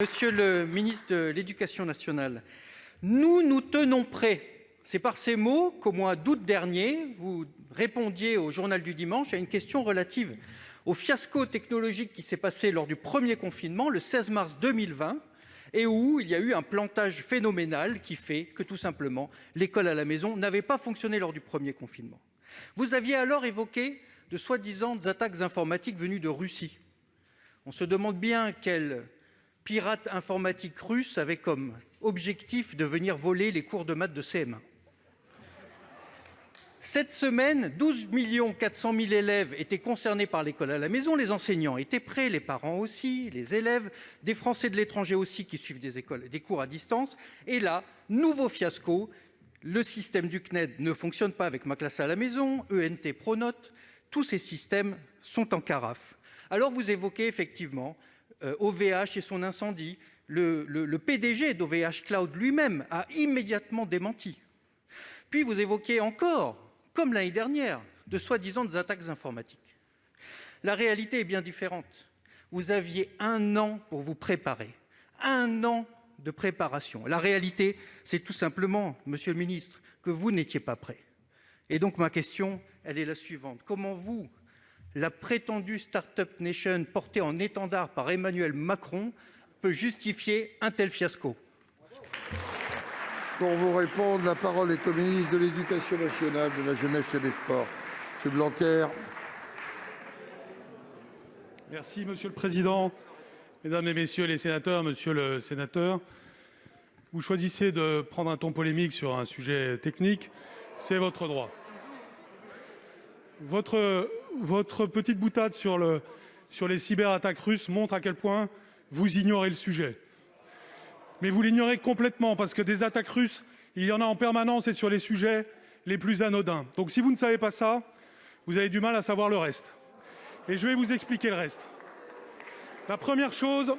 Monsieur le ministre de l'Éducation nationale, nous tenons prêts. C'est par ces mots qu'au mois d'août dernier, vous répondiez au journal du dimanche à une question relative au fiasco technologique qui s'est passé lors du premier confinement, le 16 mars 2020, et où il y a eu un plantage phénoménal qui fait que, tout simplement, l'école à la maison n'avait pas fonctionné lors du premier confinement. Vous aviez alors évoqué de soi-disant attaques informatiques venues de Russie. On se demande bien quel pirate informatique russe avait comme objectif de venir voler les cours de maths de CM1. Cette semaine, 12 400 000 élèves étaient concernés par l'école à la maison. Les enseignants étaient prêts, les parents aussi, les élèves, des Français de l'étranger aussi qui suivent des cours à distance. Et là, nouveau fiasco, le système du CNED ne fonctionne pas avec Ma classe à la maison, ENT Pronote, tous ces systèmes sont en carafe. Alors vous évoquez effectivement OVH et son incendie. Le PDG d'OVH Cloud lui-même a immédiatement démenti. Puis vous évoquez encore, comme l'année dernière, de soi-disant attaques informatiques. La réalité est bien différente. Vous aviez 1 an pour vous préparer. 1 an de préparation. La réalité, c'est tout simplement, monsieur le ministre, que vous n'étiez pas prêt. Et donc ma question, elle est la suivante. Comment vous, la prétendue Startup Nation portée en étendard par Emmanuel Macron, peut justifier un tel fiasco? Pour vous répondre, la parole est au ministre de l'Éducation nationale, de la jeunesse et des sports. M. Blanquer. Merci, Monsieur le Président. Mesdames et Messieurs les sénateurs, Monsieur le sénateur, vous choisissez de prendre un ton polémique sur un sujet technique, c'est votre droit. Votre petite boutade sur les cyberattaques russes montre à quel point vous ignorez le sujet. Mais vous l'ignorez complètement, parce que des attaques russes, il y en a en permanence et sur les sujets les plus anodins. Donc si vous ne savez pas ça, vous avez du mal à savoir le reste. Et je vais vous expliquer le reste. La première chose,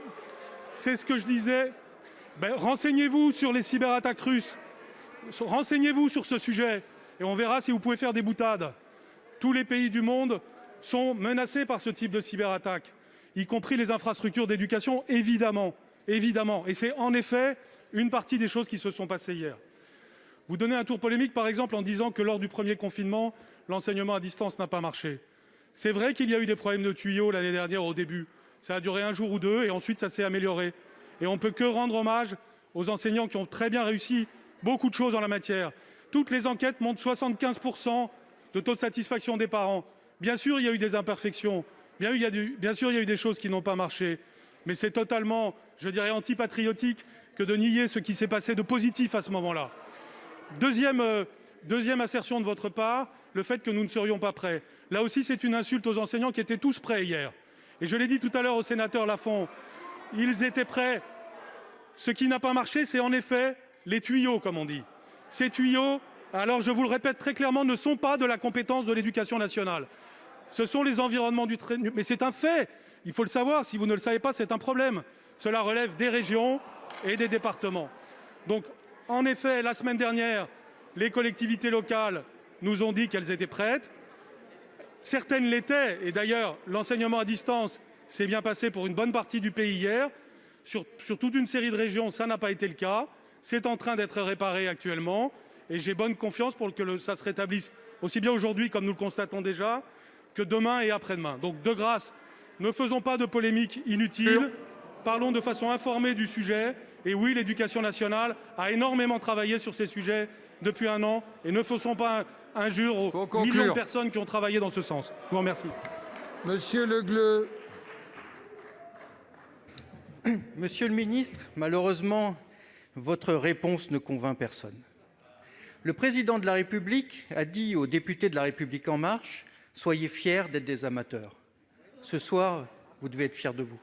c'est ce que je disais. Renseignez-vous sur les cyberattaques russes. Renseignez-vous sur ce sujet et on verra si vous pouvez faire des boutades. Tous les pays du monde sont menacés par ce type de cyberattaque, y compris les infrastructures d'éducation, évidemment. Et c'est en effet une partie des choses qui se sont passées hier. Vous donnez un tour polémique, par exemple, en disant que lors du premier confinement, l'enseignement à distance n'a pas marché. C'est vrai qu'il y a eu des problèmes de tuyaux l'année dernière au début. Ça a duré 1 jour ou 2 et ensuite ça s'est amélioré. Et on ne peut que rendre hommage aux enseignants qui ont très bien réussi beaucoup de choses en la matière. Toutes les enquêtes montrent 75% de taux de satisfaction des parents. Bien sûr, il y a eu des imperfections. Bien sûr, il y a eu des choses qui n'ont pas marché. Mais c'est totalement, je dirais, antipatriotique que de nier ce qui s'est passé de positif à ce moment-là. Deuxième assertion de votre part, le fait que nous ne serions pas prêts. Là aussi, c'est une insulte aux enseignants qui étaient tous prêts hier. Et je l'ai dit tout à l'heure au sénateur Lafont, ils étaient prêts. Ce qui n'a pas marché, c'est en effet les tuyaux, comme on dit. Ces tuyaux, alors je vous le répète très clairement, ne sont pas de la compétence de l'Éducation nationale. Ce sont les environnements du train. Mais c'est un fait. Il faut le savoir. Si vous ne le savez pas, c'est un problème. Cela relève des régions et des départements. Donc, en effet, la semaine dernière, les collectivités locales nous ont dit qu'elles étaient prêtes. Certaines l'étaient. Et d'ailleurs, l'enseignement à distance s'est bien passé pour une bonne partie du pays hier. Sur toute une série de régions, ça n'a pas été le cas. C'est en train d'être réparé actuellement. Et j'ai bonne confiance pour que ça se rétablisse aussi bien aujourd'hui, comme nous le constatons déjà, que demain et après-demain. Donc, de grâce, ne faisons pas de polémique inutile. Parlons de façon informée du sujet. Et oui, l'Éducation nationale a énormément travaillé sur ces sujets depuis 1 an. Et ne faisons pas injure aux millions de personnes qui ont travaillé dans ce sens. Je vous remercie. Monsieur Le Gleut. Monsieur le ministre, malheureusement, votre réponse ne convainc personne. Le président de la République a dit aux députés de La République En Marche « Soyez fiers d'être des amateurs ». Ce soir, vous devez être fiers de vous.